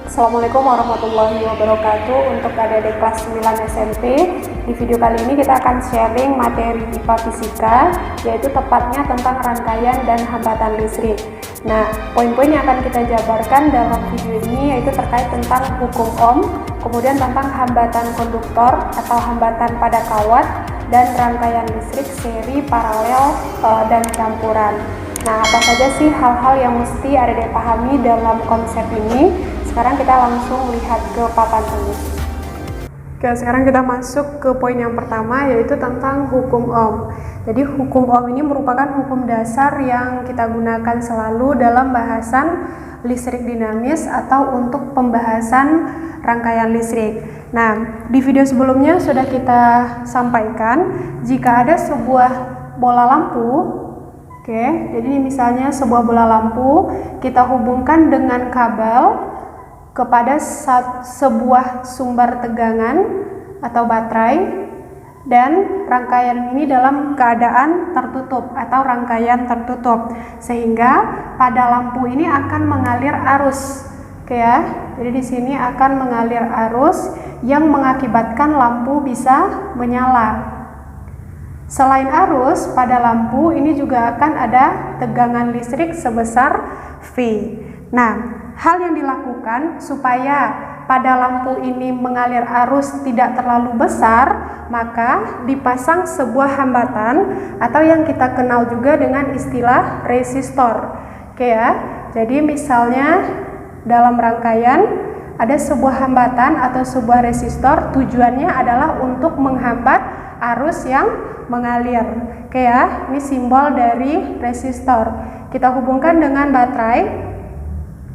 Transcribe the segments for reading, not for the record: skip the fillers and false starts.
Assalamualaikum warahmatullahi wabarakatuh. Untuk adik-adik kelas 9 SMP, di video kali ini kita akan sharing materi IPA Fisika, yaitu tepatnya tentang rangkaian dan hambatan listrik. Nah, poin-poin yang akan kita jabarkan dalam video ini yaitu terkait tentang hukum Ohm, kemudian tentang hambatan konduktor atau hambatan pada kawat, dan rangkaian listrik seri, paralel, dan campuran. Nah, apa saja sih hal-hal yang mesti adik-adik pahami dalam konsep ini? Sekarang kita langsung lihat ke papan tulis. Oke, sekarang kita masuk ke poin yang pertama, yaitu tentang hukum Ohm. Jadi hukum Ohm ini merupakan hukum dasar yang kita gunakan selalu dalam bahasan listrik dinamis atau untuk pembahasan rangkaian listrik. Nah, di video sebelumnya sudah kita sampaikan jika ada sebuah bola lampu. Oke, jadi ini misalnya sebuah bola lampu kita hubungkan dengan kabel kepada sebuah sumber tegangan atau baterai, dan rangkaian ini dalam keadaan tertutup atau rangkaian tertutup, sehingga pada lampu ini akan mengalir arus. Oke ya, jadi di sini akan mengalir arus yang mengakibatkan lampu bisa menyala. Selain arus, pada lampu ini juga akan ada tegangan listrik sebesar V. Nah, hal yang dilakukan supaya pada lampu ini mengalir arus tidak terlalu besar, maka dipasang sebuah hambatan atau yang kita kenal juga dengan istilah resistor. Oke ya, jadi misalnya dalam rangkaian ada sebuah hambatan atau sebuah resistor, tujuannya adalah untuk menghambat arus yang mengalir. Oke ya, ini simbol dari resistor. Kita hubungkan dengan baterai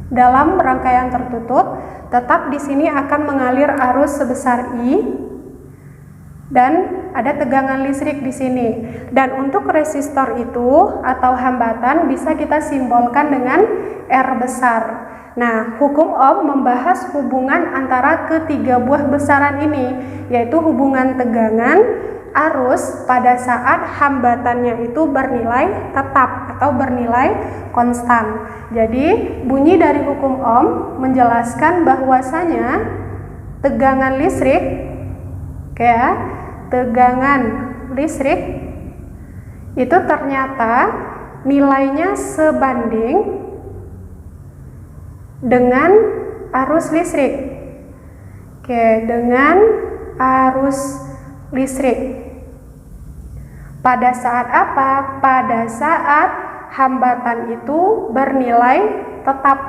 dalam rangkaian tertutup, tetap di sini akan mengalir arus sebesar I dan ada tegangan listrik di sini. Dan untuk resistor itu atau hambatan bisa kita simbolkan dengan R besar. Nah, hukum Ohm membahas hubungan antara ketiga buah besaran ini, yaitu hubungan tegangan, arus pada saat hambatannya itu bernilai tetap atau bernilai konstan. Jadi bunyi dari hukum Ohm menjelaskan bahwasanya tegangan listrik, kayak tegangan listrik itu ternyata nilainya sebanding dengan arus listrik. Oke, dengan arus listrik. Pada saat apa? Pada saat hambatan itu bernilai tetap.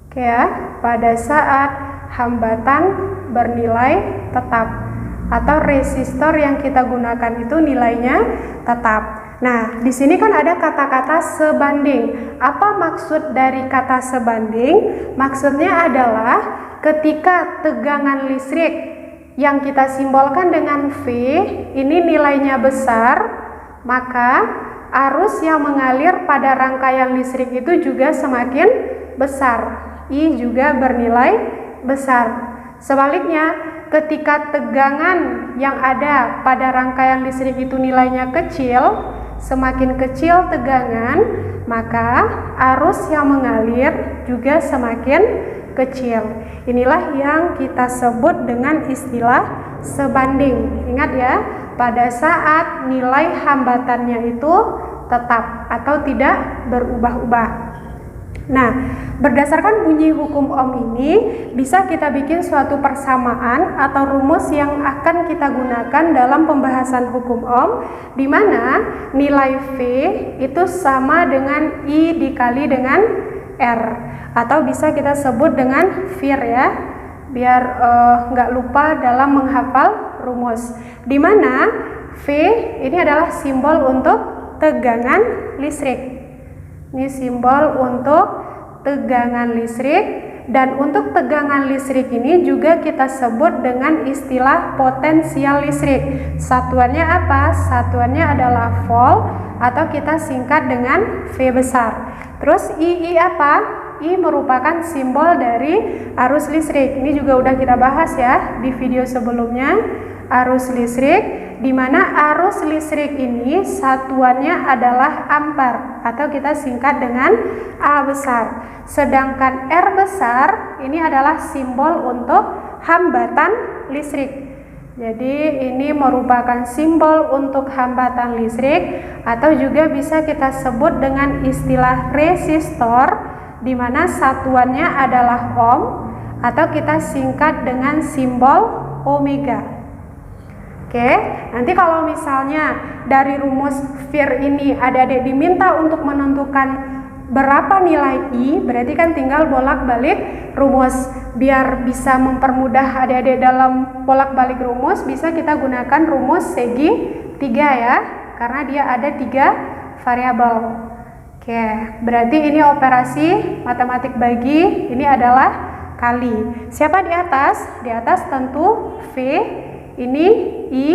Oke ya, pada saat hambatan bernilai tetap atau resistor yang kita gunakan itu nilainya tetap. Nah, di sini kan ada kata-kata sebanding. Apa maksud dari kata sebanding? Maksudnya adalah ketika tegangan listrik yang kita simbolkan dengan V ini nilainya besar, maka arus yang mengalir pada rangkaian listrik itu juga semakin besar. I juga bernilai besar. Sebaliknya, ketika tegangan yang ada pada rangkaian listrik itu nilainya kecil, semakin kecil tegangan, maka arus yang mengalir juga semakin kecil. Inilah yang kita sebut dengan istilah sebanding. Ingat ya, pada saat nilai hambatannya itu tetap atau tidak berubah-ubah. Nah, berdasarkan bunyi hukum Ohm ini bisa kita bikin suatu persamaan atau rumus yang akan kita gunakan dalam pembahasan hukum Ohm, di mana nilai V itu sama dengan I dikali dengan R, atau bisa kita sebut dengan VIR ya, biar nggak lupa dalam menghafal rumus. Di mana V ini adalah simbol untuk tegangan listrik. Ini simbol untuk tegangan listrik, dan untuk tegangan listrik ini juga kita sebut dengan istilah potensial listrik. Satuannya apa? Satuannya adalah volt atau kita singkat dengan V besar. Terus I apa? I merupakan simbol dari arus listrik. Ini juga udah kita bahas ya di video sebelumnya. Arus listrik di mana arus listrik ini satuannya adalah ampere atau kita singkat dengan A besar. Sedangkan R besar ini adalah simbol untuk hambatan listrik. Jadi ini merupakan simbol untuk hambatan listrik atau juga bisa kita sebut dengan istilah resistor, di mana satuannya adalah ohm atau kita singkat dengan simbol omega. Oke, nanti kalau misalnya dari rumus VIR ini adik-adik diminta untuk menentukan berapa nilai I, berarti kan tinggal bolak-balik rumus. Biar bisa mempermudah adik-adik dalam bolak-balik rumus, bisa kita gunakan rumus segi 3 ya, karena dia ada 3 variabel. Oke, berarti ini operasi matematik bagi, ini adalah kali. Siapa di atas? Di atas tentu V, ini I,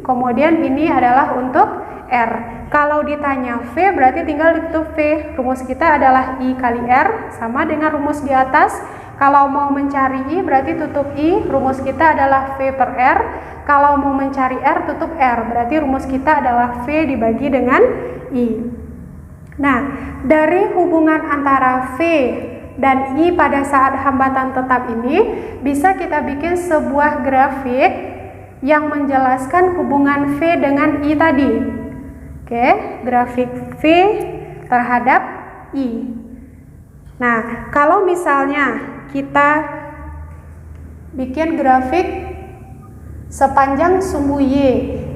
kemudian ini adalah untuk R. Kalau ditanya V berarti tinggal ditutup V. Rumus kita adalah I kali R sama dengan rumus di atas. Kalau mau mencari I berarti tutup I. Rumus kita adalah V per R. Kalau mau mencari R tutup R. Berarti rumus kita adalah V dibagi dengan I. Nah, dari hubungan antara V dan I pada saat hambatan tetap ini bisa kita bikin sebuah grafik yang menjelaskan hubungan V dengan I tadi. Oke, grafik V terhadap I. Nah, kalau misalnya kita bikin grafik sepanjang sumbu Y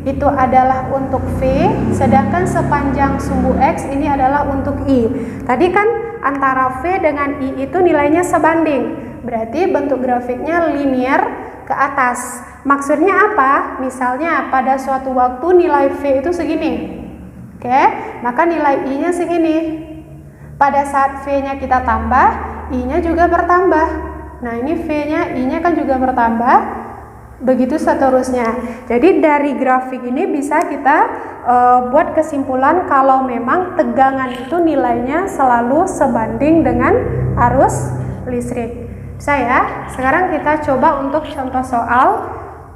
itu adalah untuk V, sedangkan sepanjang sumbu X ini adalah untuk I. Tadi kan antara V dengan I itu nilainya sebanding, berarti bentuk grafiknya linear ke atas. Maksudnya apa? Misalnya pada suatu waktu nilai V itu segini. Oke, maka nilai I-nya segini. Pada saat V-nya kita tambah, I-nya juga bertambah. Nah, ini V-nya, I-nya kan juga bertambah. Begitu seterusnya. Jadi dari grafik ini bisa kita buat kesimpulan kalau memang tegangan itu nilainya selalu sebanding dengan arus listrik. Bisa ya? Sekarang kita coba untuk contoh soal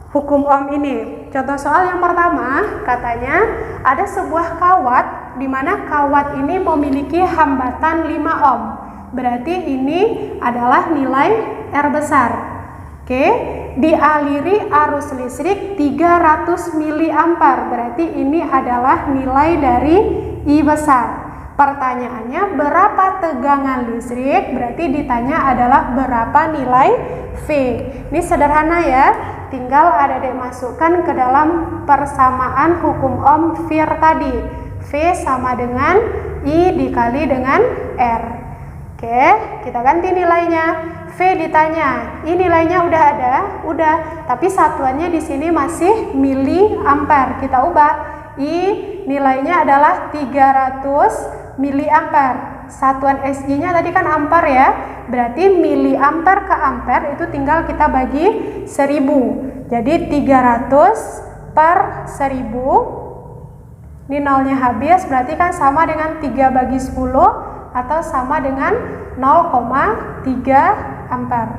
hukum Ohm ini. Contoh soal yang pertama, katanya ada sebuah kawat di mana kawat ini memiliki hambatan 5 ohm. Berarti ini adalah nilai R besar. Oke, dialiri arus listrik 300 mA. Berarti ini adalah nilai dari I besar. Pertanyaannya berapa tegangan listrik? Berarti ditanya adalah berapa nilai V. Ini sederhana ya. Tinggal adik-adik masukkan ke dalam persamaan hukum Ohm VIR tadi. V sama dengan I dikali dengan R. Oke, kita ganti nilainya. V ditanya, I nilainya udah ada? Udah, tapi satuannya di sini masih miliampere. Kita ubah. I nilainya adalah 300 miliampere. Satuan SI-nya tadi kan ampere ya. Berarti miliampere ke ampere itu tinggal kita bagi 1000. Jadi 300 per 1000. Ini nolnya habis, berarti kan sama dengan 3 bagi 10 atau sama dengan 0,3 ampere.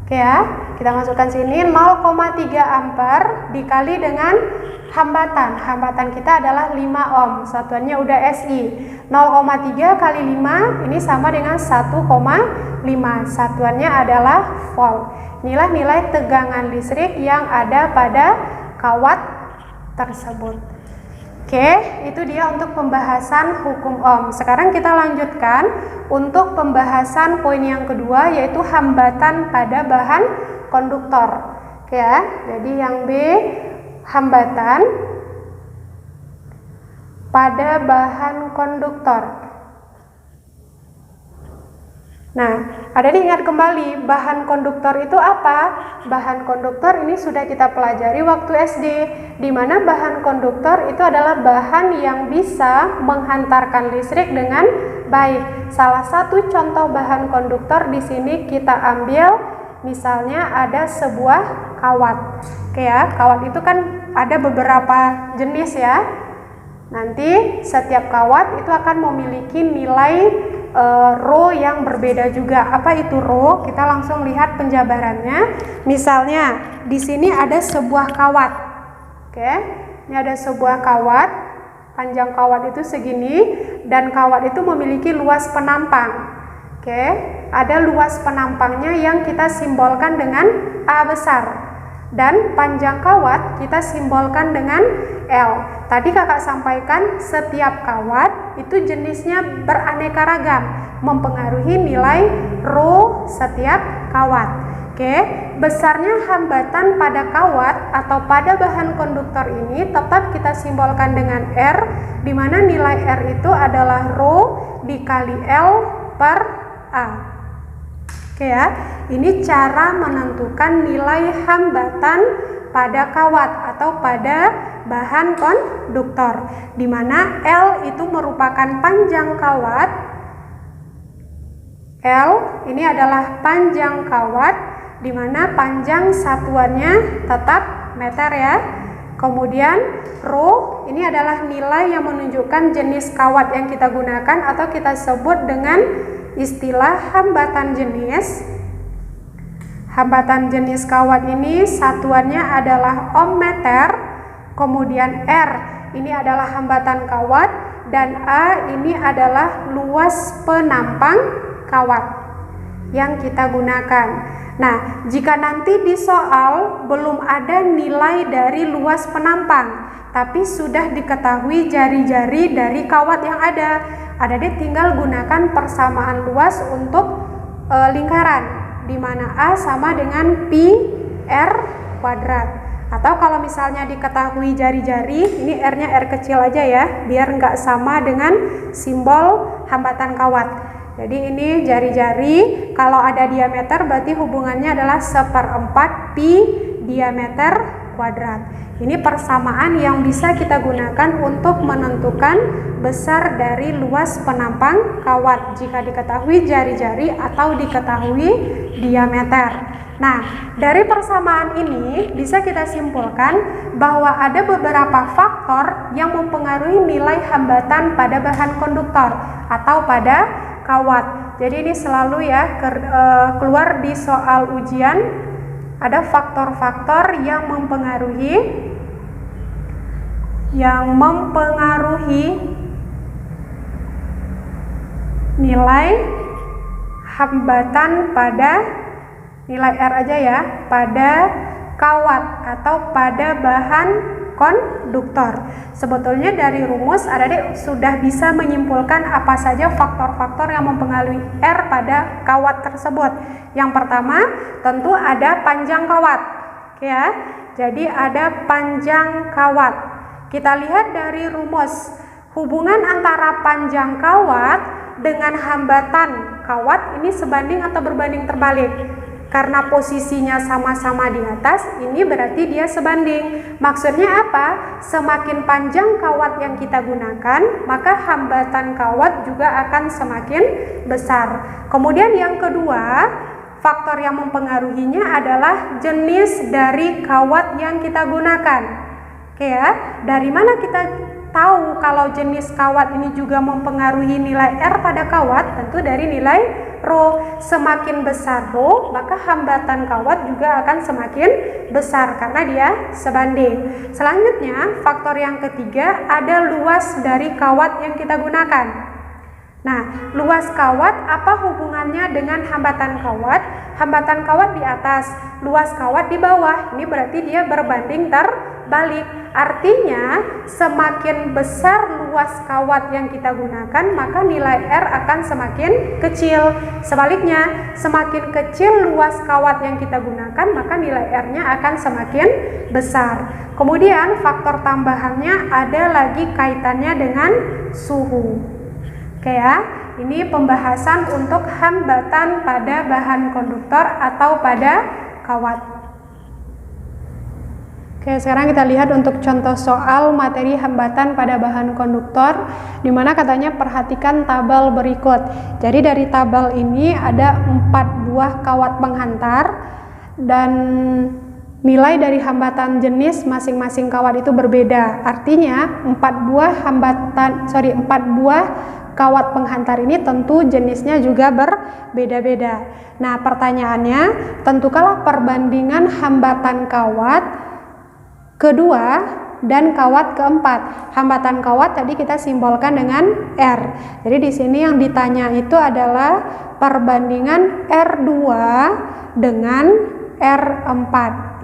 Oke ya, kita masukkan sini 0,3 ampere dikali dengan hambatan. Hambatan kita adalah 5 ohm. Satuannya udah SI. 0,3 kali 5 ini sama dengan 1,5. Satuannya adalah volt. Inilah nilai tegangan listrik yang ada pada kawat tersebut. Oke, itu dia untuk pembahasan hukum Ohm. Sekarang kita lanjutkan untuk pembahasan poin yang kedua, yaitu hambatan pada bahan konduktor. Oke ya, jadi yang B, hambatan pada bahan konduktor. Nah, ada diingat kembali, bahan konduktor itu apa? Bahan konduktor ini sudah kita pelajari waktu SD, di mana bahan konduktor itu adalah bahan yang bisa menghantarkan listrik dengan baik. Salah satu contoh bahan konduktor di sini kita ambil, misalnya ada sebuah kawat. Oke ya, kawat itu kan ada beberapa jenis ya. Nanti setiap kawat itu akan memiliki nilai rho yang berbeda juga. Apa itu rho? Kita langsung lihat penjabarannya. Misalnya di sini ada sebuah kawat. Oke. Ini ada sebuah kawat, panjang kawat itu segini, dan kawat itu memiliki luas penampang. Oke, ada luas penampangnya yang kita simbolkan dengan A besar, dan panjang kawat kita simbolkan dengan L. Tadi kakak sampaikan setiap kawat itu jenisnya beraneka ragam, mempengaruhi nilai rho setiap kawat. Oke, besarnya hambatan pada kawat atau pada bahan konduktor ini tetap kita simbolkan dengan R, di mana nilai R itu adalah rho dikali L per A. Oke ya, ini cara menentukan nilai hambatan pada kawat atau pada bahan konduktor, di mana L itu merupakan panjang kawat. L ini adalah panjang kawat, di mana panjang satuannya tetap meter ya. Kemudian rho ini adalah nilai yang menunjukkan jenis kawat yang kita gunakan atau kita sebut dengan istilah hambatan jenis. Hambatan jenis kawat ini satuannya adalah ohm meter. Kemudian R ini adalah hambatan kawat, dan A ini adalah luas penampang kawat yang kita gunakan. Nah, jika nanti di soal belum ada nilai dari luas penampang, tapi sudah diketahui jari-jari dari kawat yang ada, Adik tinggal gunakan persamaan luas untuk lingkaran, di mana A sama dengan pi R kuadrat. Atau kalau misalnya diketahui jari-jari, ini R-nya R kecil aja ya, biar nggak sama dengan simbol hambatan kawat. Jadi ini jari-jari, kalau ada diameter berarti hubungannya adalah 1/4 pi diameter kuadrat. Ini persamaan yang bisa kita gunakan untuk menentukan besar dari luas penampang kawat jika diketahui jari-jari atau diketahui diameter. Nah, dari persamaan ini bisa kita simpulkan bahwa ada beberapa faktor yang mempengaruhi nilai hambatan pada bahan konduktor atau pada kawat. Jadi ini selalu ya keluar di soal ujian, ada faktor-faktor yang mempengaruhi nilai hambatan pada nilai R aja ya, pada kawat atau pada bahan konduktor. Sebetulnya dari rumus adik sudah bisa menyimpulkan apa saja faktor-faktor yang mempengaruhi R pada kawat tersebut. Yang pertama tentu ada panjang kawat, ya. Jadi ada panjang kawat. Kita lihat dari rumus, hubungan antara panjang kawat dengan hambatan kawat ini sebanding atau berbanding terbalik. Karena posisinya sama-sama di atas, ini berarti dia sebanding. Maksudnya apa? Semakin panjang kawat yang kita gunakan, maka hambatan kawat juga akan semakin besar. Kemudian yang kedua, faktor yang mempengaruhinya adalah jenis dari kawat yang kita gunakan. Oke ya, dari mana kita tahu kalau jenis kawat ini juga mempengaruhi nilai R pada kawat? Tentu dari nilai rho. Semakin besar rho, maka hambatan kawat juga akan semakin besar karena dia sebanding. Selanjutnya, faktor yang ketiga ada luas dari kawat yang kita gunakan. Nah, luas kawat apa hubungannya dengan hambatan kawat? Hambatan kawat di atas, luas kawat di bawah. Ini berarti dia berbanding terbalik. Artinya, semakin besar luas kawat yang kita gunakan, maka nilai R akan semakin kecil. Sebaliknya, semakin kecil luas kawat yang kita gunakan, maka nilai R-nya akan semakin besar. Kemudian, faktor tambahannya ada lagi kaitannya dengan suhu. Oke ya, ini pembahasan untuk hambatan pada bahan konduktor atau pada kawat. Oke, sekarang kita lihat untuk contoh soal materi hambatan pada bahan konduktor, di mana katanya perhatikan tabel berikut. Jadi dari tabel ini ada 4 buah kawat penghantar dan nilai dari hambatan jenis masing-masing kawat itu berbeda. Artinya 4 buah kawat penghantar ini tentu jenisnya juga berbeda-beda. Nah, pertanyaannya, tentukanlah perbandingan hambatan kawat kedua dan kawat keempat. Hambatan kawat tadi kita simbolkan dengan R. Jadi di sini yang ditanya itu adalah perbandingan R2 dengan R4.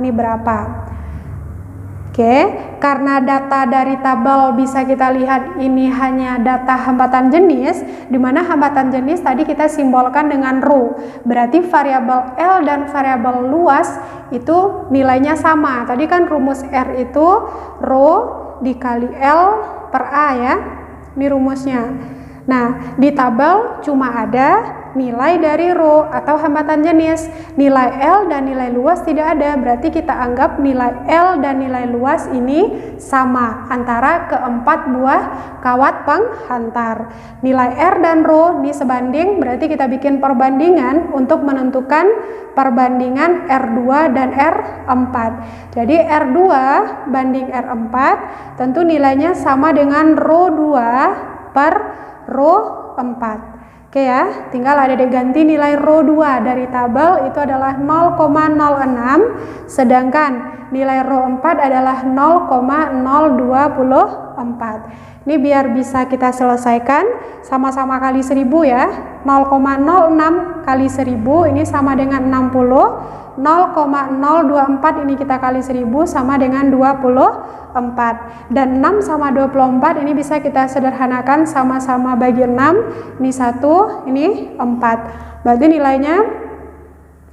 Ini berapa? Oke, karena data dari tabel bisa kita lihat ini hanya data hambatan jenis, di mana hambatan jenis tadi kita simbolkan dengan rho. Berarti variabel L dan variabel luas itu nilainya sama. Tadi kan rumus R itu rho dikali L per A ya. Ini rumusnya. Nah, di tabel cuma ada nilai dari rho atau hambatan jenis. Nilai L dan nilai luas tidak ada. Berarti kita anggap nilai L dan nilai luas ini sama antara keempat buah kawat penghantar. Nilai R dan rho ini sebanding, berarti kita bikin perbandingan untuk menentukan perbandingan R2 dan R4. Jadi R2 banding R4 tentu nilainya sama dengan rho 2 per rho 4. Oke ya, tinggal ada diganti nilai rho 2 dari tabel itu adalah 0,06, sedangkan nilai rho 4 adalah 0,024. Ini biar bisa kita selesaikan, sama-sama kali 1000 ya. 0,06 kali 1000 ini sama dengan 60. 0,024 ini kita kali 1000 sama dengan 24. Dan 6 sama 24 ini bisa kita sederhanakan, sama-sama bagi 6. Ini 1, ini 4. Berarti nilainya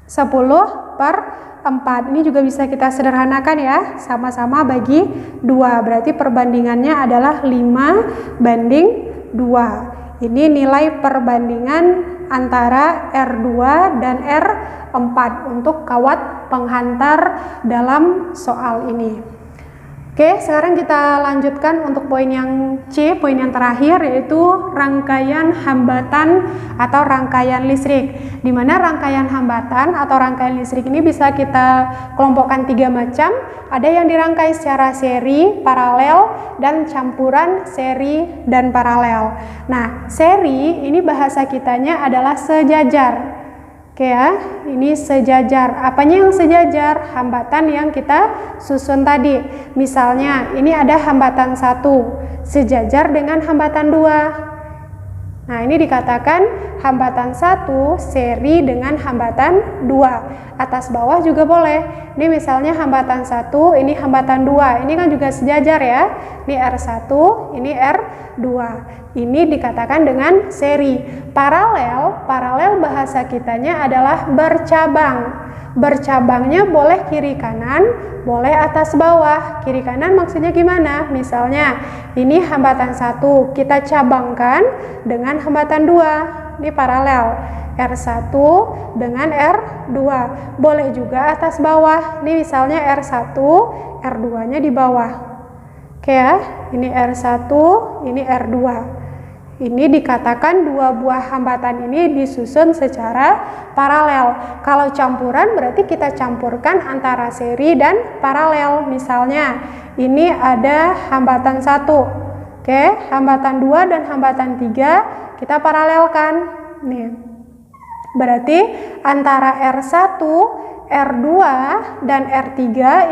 10 per 4. Ini juga bisa kita sederhanakan ya, sama-sama bagi 2. Berarti perbandingannya adalah 5 banding 2. Ini nilai perbandingan antara R2 dan R4 untuk kawat penghantar dalam soal ini. Oke, sekarang kita lanjutkan untuk poin yang C, poin yang terakhir, yaitu rangkaian hambatan atau rangkaian listrik. Di mana rangkaian hambatan atau rangkaian listrik ini bisa kita kelompokkan 3 macam. Ada yang dirangkai secara seri, paralel, dan campuran seri dan paralel. Nah, seri ini bahasa kitanya adalah sejajar. Oke ya, ini sejajar. Apanya yang sejajar? Hambatan yang kita susun tadi. Misalnya, ini ada hambatan 1 sejajar dengan hambatan 2. Nah, ini dikatakan hambatan 1 seri dengan hambatan 2. Atas bawah juga boleh. Ini misalnya hambatan 1, ini hambatan 2. Ini kan juga sejajar ya. Ini R1, ini R2. Ini dikatakan dengan seri. Paralel bahasa kitanya adalah bercabang. Bercabangnya boleh kiri kanan, boleh atas bawah. Kiri kanan maksudnya gimana? Misalnya ini hambatan 1 kita cabangkan dengan hambatan 2. Ini paralel. R1 dengan R2. Boleh juga atas bawah. Ini misalnya R1, R2-nya di bawah. Oke ya, ini R1, ini R2. Ini dikatakan dua buah hambatan ini disusun secara paralel. Kalau campuran berarti kita campurkan antara seri dan paralel. Misalnya ini ada hambatan 1. Oke, hambatan 2 dan hambatan 3 kita paralelkan. Nih. Berarti antara R1, R2 dan R3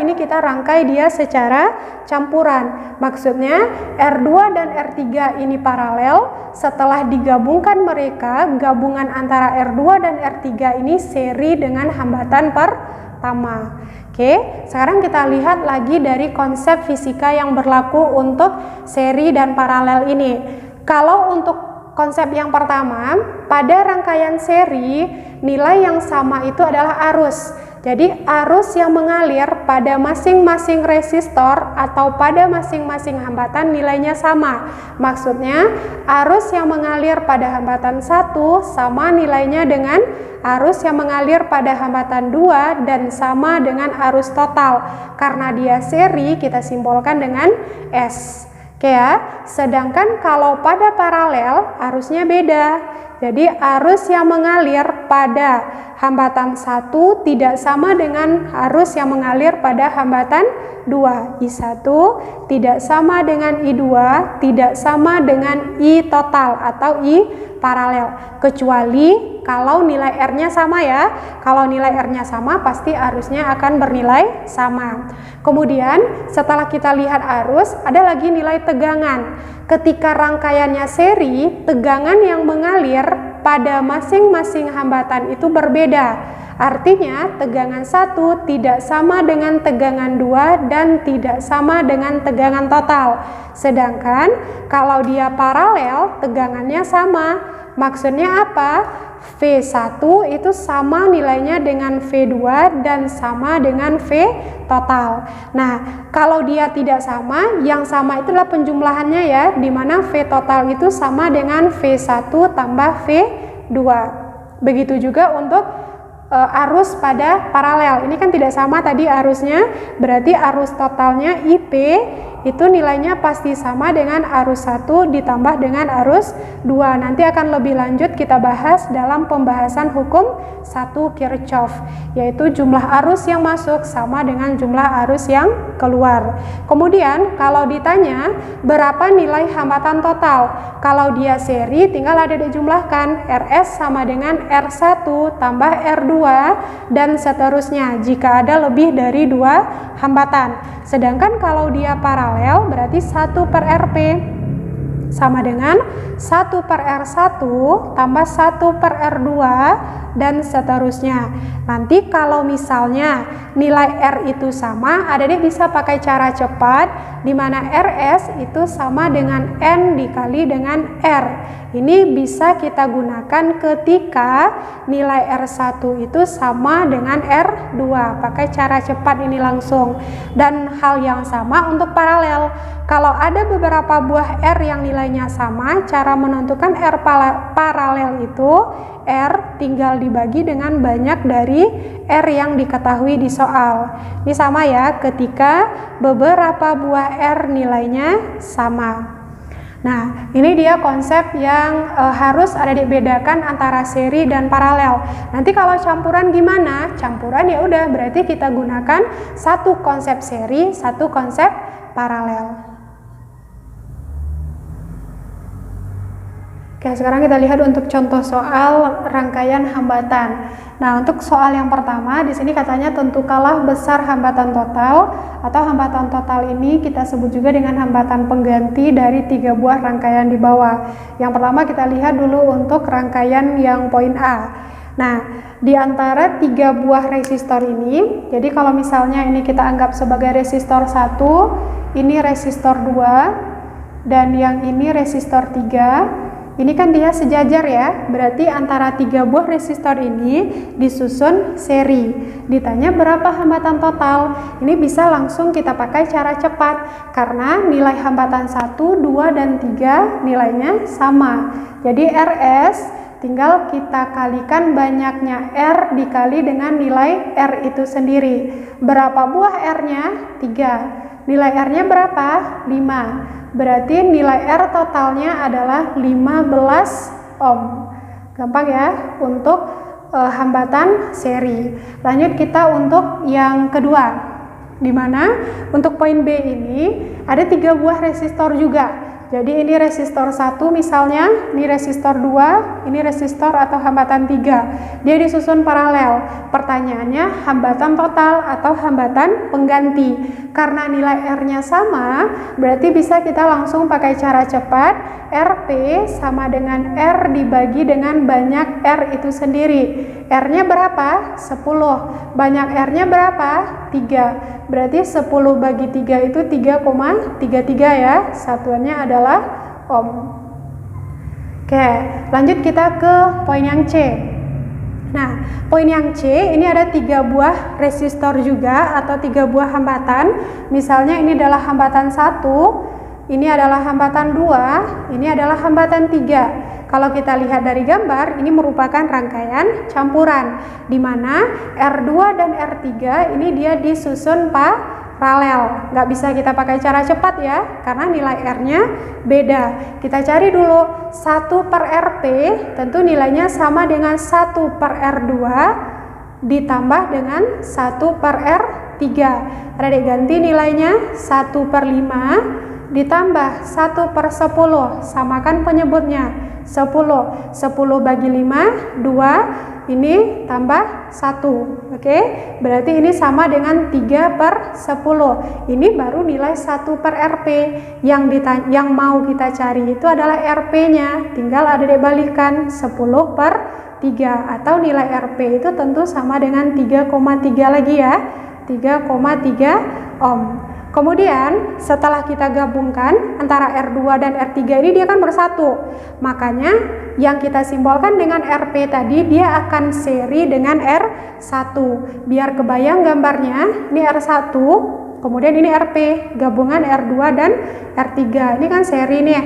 ini kita rangkai dia secara campuran. Maksudnya R2 dan R3 ini paralel, setelah digabungkan mereka, gabungan antara R2 dan R3 ini seri dengan hambatan pertama. Oke, sekarang kita lihat lagi dari konsep fisika yang berlaku untuk seri dan paralel ini. Kalau untuk konsep yang pertama, pada rangkaian seri, nilai yang sama itu adalah arus. Jadi arus yang mengalir pada masing-masing resistor atau pada masing-masing hambatan nilainya sama. Maksudnya arus yang mengalir pada hambatan 1 sama nilainya dengan arus yang mengalir pada hambatan 2 dan sama dengan arus total. Karena dia seri kita simbolkan dengan S. Oke ya, sedangkan kalau pada paralel arusnya beda. Jadi arus yang mengalir pada hambatan 1 tidak sama dengan arus yang mengalir pada hambatan 2. I1 tidak sama dengan I2, tidak sama dengan I total atau I paralel, kecuali kalau nilai R-nya sama ya. Kalau nilai R-nya sama, pasti arusnya akan bernilai sama. Kemudian setelah kita lihat arus, ada lagi nilai tegangan. Ketika rangkaiannya seri, tegangan yang mengalir pada masing-masing hambatan itu berbeda. Artinya tegangan 1 tidak sama dengan tegangan 2 dan tidak sama dengan tegangan total. Sedangkan kalau dia paralel, tegangannya sama. Maksudnya apa? V1 itu sama nilainya dengan V2 dan sama dengan V total. Nah, kalau dia tidak sama, yang sama itulah penjumlahannya ya, di mana V total itu sama dengan V1 tambah V2. Begitu juga untuk arus pada paralel. Ini kan tidak sama tadi arusnya, berarti arus totalnya IP itu nilainya pasti sama dengan arus 1 ditambah dengan arus 2. Nanti akan lebih lanjut kita bahas dalam pembahasan hukum 1 Kirchhoff, yaitu jumlah arus yang masuk sama dengan jumlah arus yang keluar. Kemudian kalau ditanya berapa nilai hambatan total, kalau dia seri tinggal ada dijumlahkan, RS sama dengan R1 tambah R2 dan seterusnya jika ada lebih dari 2 hambatan. Sedangkan kalau dia paralel berarti 1 per RP sama dengan 1 per R1 tambah 1 per R2 dan seterusnya. Nanti kalau misalnya nilai R itu sama, adik bisa pakai cara cepat di mana RS itu sama dengan N dikali dengan R. Ini bisa kita gunakan ketika nilai R1 itu sama dengan R2. Pakai cara cepat ini langsung. Dan hal yang sama untuk paralel. Kalau ada beberapa buah R yang nilainya sama, cara menentukan R paralel itu R tinggal dibagi dengan banyak dari R yang diketahui di soal. Ini sama ya, ketika beberapa buah R nilainya sama. Nah, ini dia konsep yang harus ada dibedakan antara seri dan paralel. Nanti kalau campuran gimana? Campuran ya udah berarti kita gunakan satu konsep seri, satu konsep paralel. Oke, sekarang kita lihat untuk contoh soal rangkaian hambatan. Nah, untuk soal yang pertama di sini katanya tentukanlah besar hambatan total atau hambatan total ini kita sebut juga dengan hambatan pengganti dari 3 buah rangkaian di bawah. Yang pertama kita lihat dulu untuk rangkaian yang poin A. Nah, di antara 3 buah resistor ini, jadi kalau misalnya ini kita anggap sebagai resistor 1, ini resistor 2, dan yang ini resistor 3. Ini kan dia sejajar ya, berarti antara 3 buah resistor ini disusun seri. Ditanya berapa hambatan total? Ini bisa langsung kita pakai cara cepat, karena nilai hambatan 1, 2, dan 3 nilainya sama. Jadi RS tinggal kita kalikan banyaknya R dikali dengan nilai R itu sendiri. Berapa buah R-nya? 3. Nilai R-nya berapa? 5. Berarti nilai R totalnya adalah 15 ohm. Gampang ya untuk hambatan seri. Lanjut kita untuk yang kedua. Di mana untuk poin B ini ada 3 buah resistor juga. Jadi ini resistor 1 misalnya, ini resistor 2, ini resistor atau hambatan 3. Dia disusun paralel. Pertanyaannya hambatan total atau hambatan pengganti. Karena nilai R-nya sama, berarti bisa kita langsung pakai cara cepat. RP sama dengan R dibagi dengan banyak R itu sendiri. R-nya berapa? 10. Banyak R-nya berapa? 3. Berarti 10 bagi 3 itu 3,33 ya. Satuannya adalah ohm. Oke, lanjut kita ke poin yang C. Nah, poin yang C ini ada 3 buah resistor juga atau 3 buah hambatan. Misalnya ini adalah hambatan 1, ini adalah hambatan 2, ini adalah hambatan 3. Kalau kita lihat dari gambar, ini merupakan rangkaian campuran, di mana R2 dan R3 ini dia disusun paralel. Nggak bisa kita pakai cara cepat ya, karena nilai R-nya beda. Kita cari dulu 1 per RP, tentu nilainya sama dengan 1 per R2 ditambah dengan 1 per R3. Adik ganti nilainya 1/5 ditambah 1 per 10, samakan penyebutnya 10. 10 bagi 5, 2, ini tambah 1. Oke, berarti ini sama dengan 3 per 10. Ini baru nilai 1 per RP. Yang mau kita cari itu adalah RP-nya. Tinggal adik balikan 10 per 3, atau nilai RP itu tentu sama dengan 3,3 lagi ya. 3,3 ohm. Kemudian setelah kita gabungkan antara R2 dan R3 ini, dia kan bersatu. Makanya yang kita simbolkan dengan RP tadi, dia akan seri dengan R1. Biar kebayang gambarnya, ini R1, kemudian ini RP, gabungan R2 dan R3. Ini kan seri nih.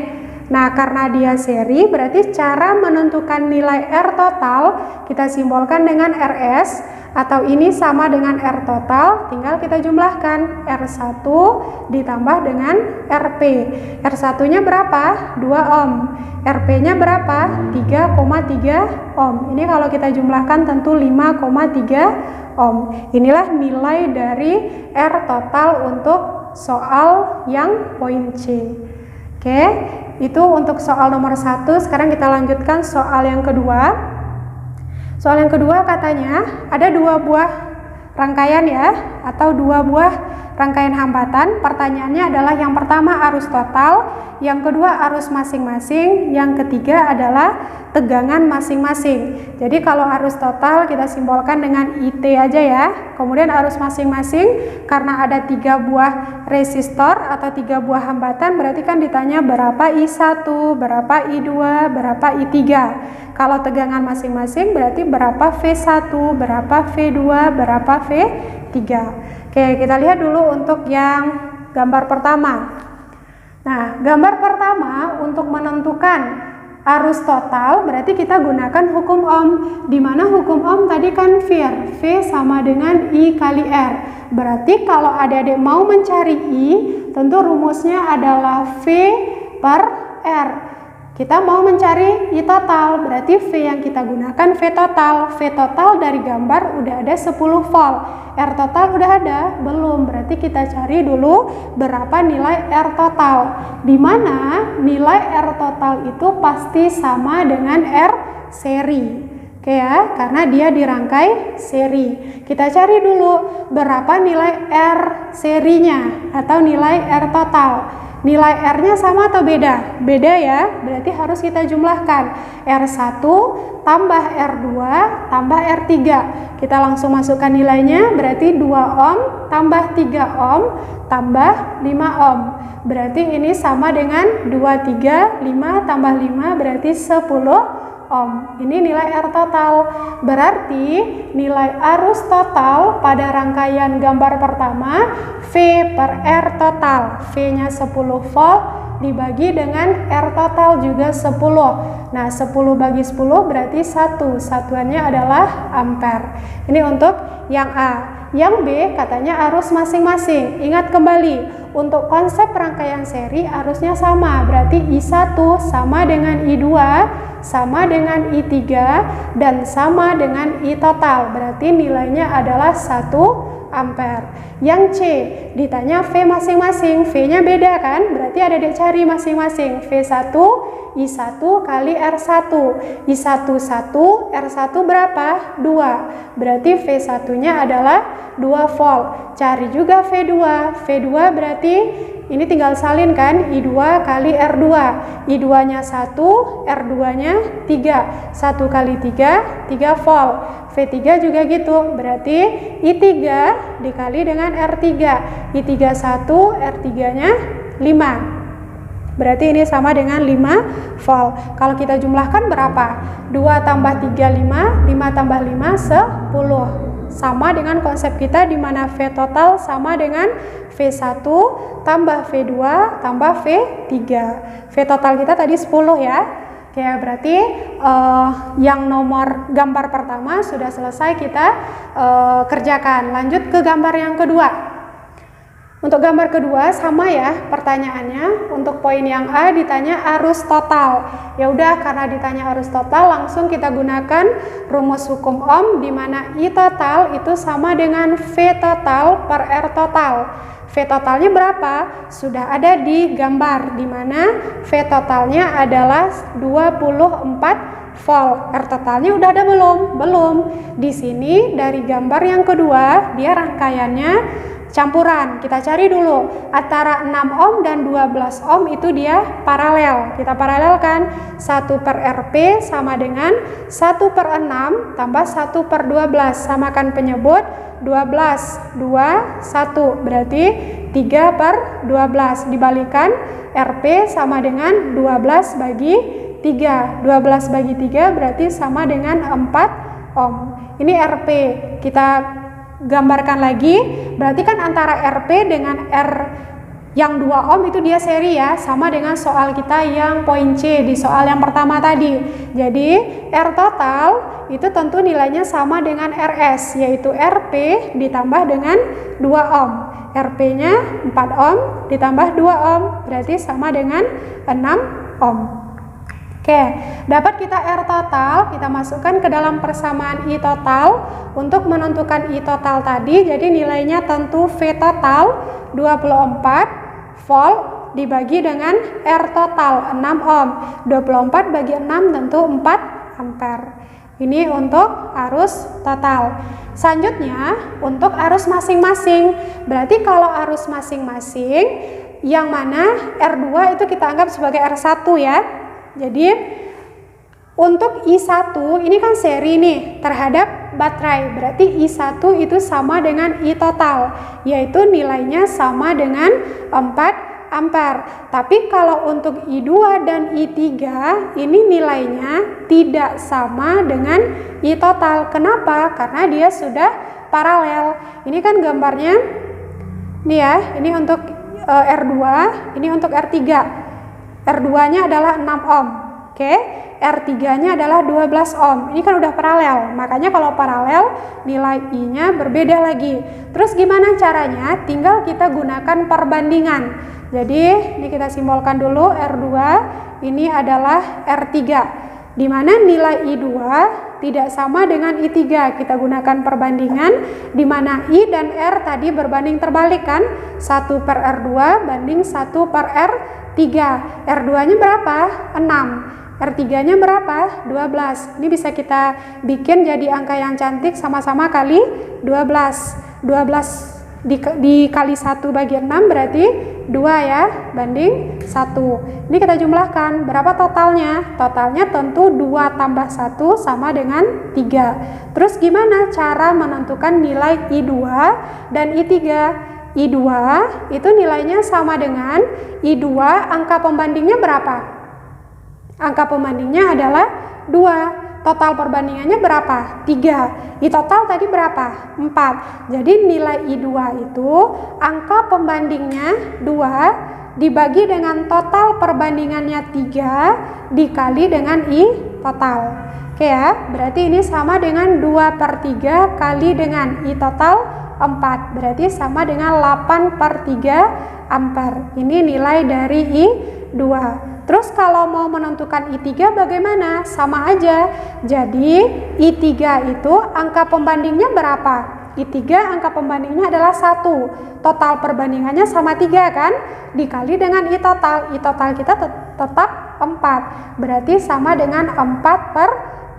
Nah, karena dia seri, berarti cara menentukan nilai R total kita simbolkan dengan RS, atau ini sama dengan R total, tinggal kita jumlahkan R1 ditambah dengan RP. R1-nya berapa? 2 ohm. RP-nya berapa? 3,3 ohm. Ini kalau kita jumlahkan tentu 5,3 ohm. Inilah nilai dari R total untuk soal yang poin C. Oke, itu untuk soal nomor 1. Sekarang kita lanjutkan soal yang kedua. Soal yang kedua katanya ada 2 buah rangkaian ya, atau 2 buah rangkaian hambatan. Pertanyaannya adalah yang pertama arus total, yang kedua arus masing-masing, yang ketiga adalah tegangan masing-masing. Jadi kalau arus total kita simbolkan dengan IT aja ya. Kemudian arus masing-masing, karena ada 3 buah resistor atau 3 buah hambatan, berarti kan ditanya berapa I1, berapa I2, berapa I3. Kalau tegangan masing-masing berarti berapa V1, berapa V2, berapa V3. Oke, kita lihat dulu untuk yang gambar pertama. Nah, gambar pertama untuk menentukan arus total berarti kita gunakan hukum Ohm. Di mana hukum Ohm tadi kan V sama dengan I kali R. Berarti kalau adik-adik mau mencari I, tentu rumusnya adalah V per R. Kita mau mencari I total, berarti V yang kita gunakan V total. V total dari gambar udah ada 10 volt. R total udah ada? Belum. Berarti kita cari dulu berapa nilai R total. Di mana nilai R total itu pasti sama dengan R seri. Oke ya, karena dia dirangkai seri. Kita cari dulu berapa nilai R serinya atau nilai R total. Nilai R-nya sama atau beda? Beda ya, berarti harus kita jumlahkan. R1 tambah R2 tambah R3. Kita langsung masukkan nilainya, berarti 2 ohm tambah 3 ohm tambah 5 ohm. Berarti ini sama dengan 2, 3, 5 tambah 5 berarti 10 ohm. Ini nilai R total. Berarti nilai arus total pada rangkaian gambar pertama V per R total. V-nya 10 volt dibagi dengan R total juga 10. Nah, 10 bagi 10 berarti 1. Satuannya adalah ampere. Ini untuk yang A. Yang B katanya arus masing-masing. Ingat kembali, untuk konsep rangkaian seri arusnya sama. Berarti I1 sama dengan I2 sama dengan I3 dan sama dengan I total. Berarti nilainya adalah 1 ampere. Yang C ditanya V masing-masing. V-nya beda kan? Berarti adik-adik cari masing-masing. V1 I1 kali R1. I1 1, R1 berapa? 2. Berarti V1-nya adalah 2 volt. Cari juga V2. V2 berarti ini tinggal salin kan? I2 kali R2. I2-nya 1, R2-nya 3. 1 kali 3, 3 volt. V3 juga gitu. Berarti I3 dikali dengan R3. I3 1, R3-nya 5. Berarti ini sama dengan 5 volt. Kalau kita jumlahkan berapa? 2 tambah 3, 5. 5 tambah 5, 10. Sama dengan konsep kita di mana V total sama dengan V1 tambah V2 tambah V3. V total kita tadi 10 ya. Oke, berarti yang nomor gambar pertama sudah selesai kita kerjakan. Lanjut ke gambar yang kedua. Untuk gambar kedua sama ya pertanyaannya. Untuk poin yang A ditanya arus total. Ya udah, karena ditanya arus total langsung kita gunakan rumus hukum Ohm di mana I total itu sama dengan V total per R total. V totalnya berapa? Sudah ada di gambar di mana V totalnya adalah 24 volt. R totalnya udah ada belum? Belum. Di sini dari gambar yang kedua dia rangkaiannya campuran. Kita cari dulu antara 6 ohm dan 12 ohm itu dia paralel. Kita paralelkan 1 per Rp sama dengan 1 per 6 tambah 1 per 12. Samakan penyebut 12, 2, 1. Berarti 3 per 12. Dibalikan Rp sama dengan 12 bagi 3. 12 bagi 3 berarti sama dengan 4 ohm. Ini Rp. Kita gambarkan lagi, berarti kan antara Rp dengan R yang 2 ohm itu dia seri ya, sama dengan soal kita yang poin C di soal yang pertama tadi. Jadi R total itu tentu nilainya sama dengan RS, yaitu Rp ditambah dengan 2 ohm. Rp nya 4 ohm ditambah 2 ohm berarti sama dengan 6 ohm. Oke, dapat kita R total, kita masukkan ke dalam persamaan I total. Untuk menentukan I total tadi, jadi nilainya tentu V total 24 volt dibagi dengan R total 6 ohm. 24 bagi 6 tentu 4 ampere. Ini untuk arus total. Selanjutnya untuk arus masing-masing. Berarti kalau arus masing-masing yang mana R2 itu kita anggap sebagai R1 ya. Jadi untuk I1 ini kan seri nih terhadap baterai, berarti I1 itu sama dengan I total, yaitu nilainya sama dengan 4 ampere. Tapi kalau untuk I2 dan I3 ini nilainya tidak sama dengan I total. Kenapa? Karena dia sudah paralel. Ini kan gambarnya nih ya, ini untuk R2, ini untuk R3. R2-nya adalah 6 ohm. Oke, R3-nya adalah 12 ohm. Ini kan udah paralel. Makanya kalau paralel nilai I-nya berbeda lagi. Terus gimana caranya? Tinggal kita gunakan perbandingan. Jadi, ini kita simbolkan dulu R2, ini adalah R3. Di mana nilai I2 tidak sama dengan I3. Kita gunakan perbandingan di mana I dan R tadi berbanding terbalik kan? 1 per R2 banding 1 per R3. R2-nya berapa? 6. R3-nya berapa? 12. Ini bisa kita bikin jadi angka yang cantik, sama-sama kali 12. 12 dikali 1 bagi 6 berarti 2 ya, banding 1. Ini kita jumlahkan, berapa totalnya? Totalnya tentu 2 tambah 1 sama dengan 3. Terus gimana cara menentukan nilai I2 dan I3? I2 itu nilainya sama dengan I2, angka pembandingnya berapa? Angka pembandingnya adalah 2. Total perbandingannya berapa? 3. I total tadi berapa? 4. Jadi nilai I2 itu angka pembandingnya 2 dibagi dengan total perbandingannya 3 dikali dengan I total. Oke ya, berarti ini sama dengan 2 per 3 kali dengan I total 4, berarti sama dengan 8 per 3 ampere. Ini nilai dari I2. Terus kalau mau menentukan I3 bagaimana? Sama aja. Jadi I3 itu angka pembandingnya berapa? I3 angka pembandingnya adalah 1. Total perbandingannya sama 3 kan? Dikali dengan I total. I total kita tetap 4. Berarti sama dengan 4 per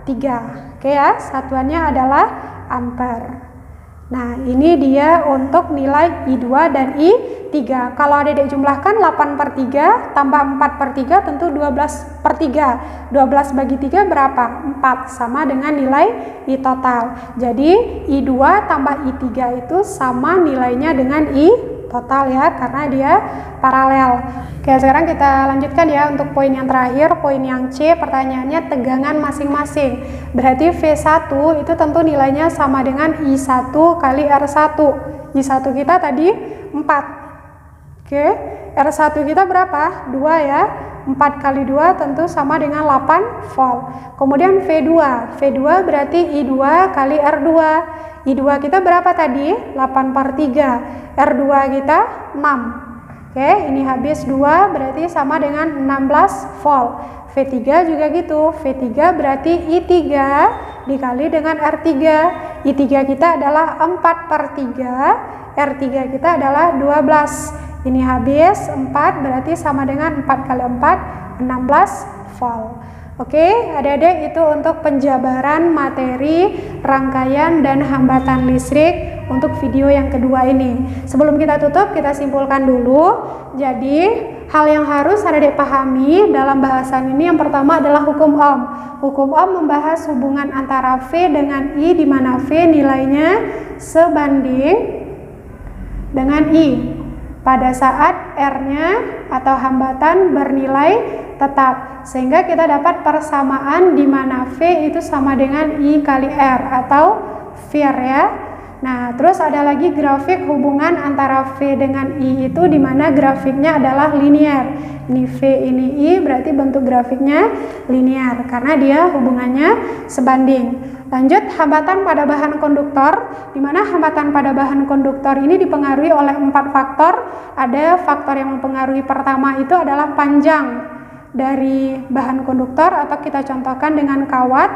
3. Oke ya, satuannya adalah ampere. Nah, ini dia untuk nilai I2 dan I3. Kalau adik-adik jumlahkan 8 per 3 tambah 4 per 3 tentu 12 per 3. 12 bagi 3 berapa? 4, sama dengan nilai I total. Jadi I2 tambah I3 itu sama nilainya dengan I total ya, karena dia paralel. Oke, sekarang kita lanjutkan ya untuk poin yang terakhir, poin yang C. Pertanyaannya tegangan masing-masing. Berarti V1 itu tentu nilainya sama dengan I1 kali R1. I1 kita tadi 4. Oke, R1 kita berapa? 2 ya. 4 kali 2 tentu sama dengan 8 volt. Kemudian V2 berarti I2 kali R2. I2 kita berapa tadi? 8/3. R2 kita 6. Oke, ini habis 2 berarti sama dengan 16 volt. V3 juga gitu. V3 berarti I3 dikali dengan R3. I3 kita adalah 4/3. R3 kita adalah 12. Ini habis 4 berarti sama dengan 4 kali 4 16 volt. Oke, adik-adik, itu untuk penjabaran materi rangkaian dan hambatan listrik untuk video yang kedua ini. Sebelum kita tutup, kita simpulkan dulu. Jadi, hal yang harus adik-adik pahami dalam bahasan ini yang pertama adalah hukum Ohm. Hukum Ohm membahas hubungan antara V dengan I, di mana V nilainya sebanding dengan I pada saat R-nya atau hambatan bernilai tetap, sehingga kita dapat persamaan di mana V itu sama dengan I kali R atau VIR ya. Nah, terus ada lagi grafik hubungan antara V dengan I itu di mana grafiknya adalah linear. Ini V, ini I, berarti bentuk grafiknya linear karena dia hubungannya sebanding. Lanjut, hambatan pada bahan konduktor, di mana hambatan pada bahan konduktor ini dipengaruhi oleh 4 faktor. Ada faktor yang mempengaruhi pertama itu adalah panjang dari bahan konduktor atau kita contohkan dengan kawat.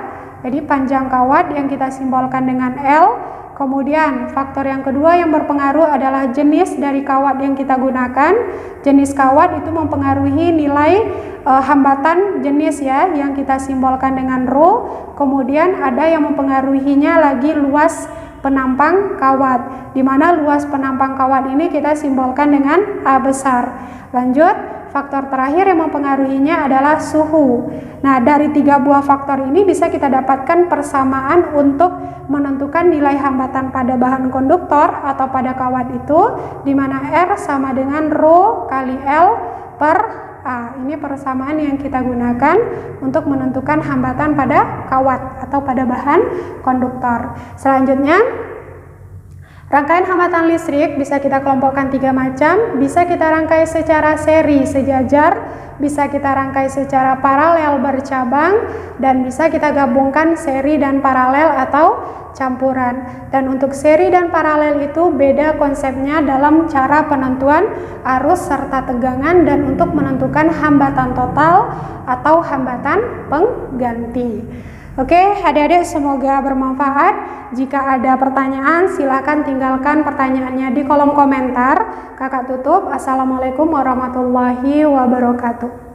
Jadi panjang kawat yang kita simbolkan dengan L. Kemudian faktor yang kedua yang berpengaruh adalah jenis dari kawat yang kita gunakan. Jenis kawat itu mempengaruhi nilai hambatan jenis ya yang kita simbolkan dengan rho. Kemudian ada yang mempengaruhinya lagi luas penampang kawat, di mana luas penampang kawat ini kita simbolkan dengan A besar. Lanjut, faktor terakhir yang mempengaruhinya adalah suhu. Nah, dari 3 buah faktor ini bisa kita dapatkan persamaan untuk menentukan nilai hambatan pada bahan konduktor atau pada kawat itu, di mana R sama dengan rho kali L per A. Ini persamaan yang kita gunakan untuk menentukan hambatan pada kawat atau pada bahan konduktor. Selanjutnya, rangkaian hambatan listrik bisa kita kelompokkan 3 macam. Bisa kita rangkai secara seri sejajar, bisa kita rangkai secara paralel bercabang, dan bisa kita gabungkan seri dan paralel atau campuran. Dan untuk seri dan paralel itu beda konsepnya dalam cara penentuan arus serta tegangan dan untuk menentukan hambatan total atau hambatan pengganti. Oke, adik-adik, semoga bermanfaat. Jika ada pertanyaan, silakan tinggalkan pertanyaannya di kolom komentar. Kakak tutup. Assalamualaikum warahmatullahi wabarakatuh.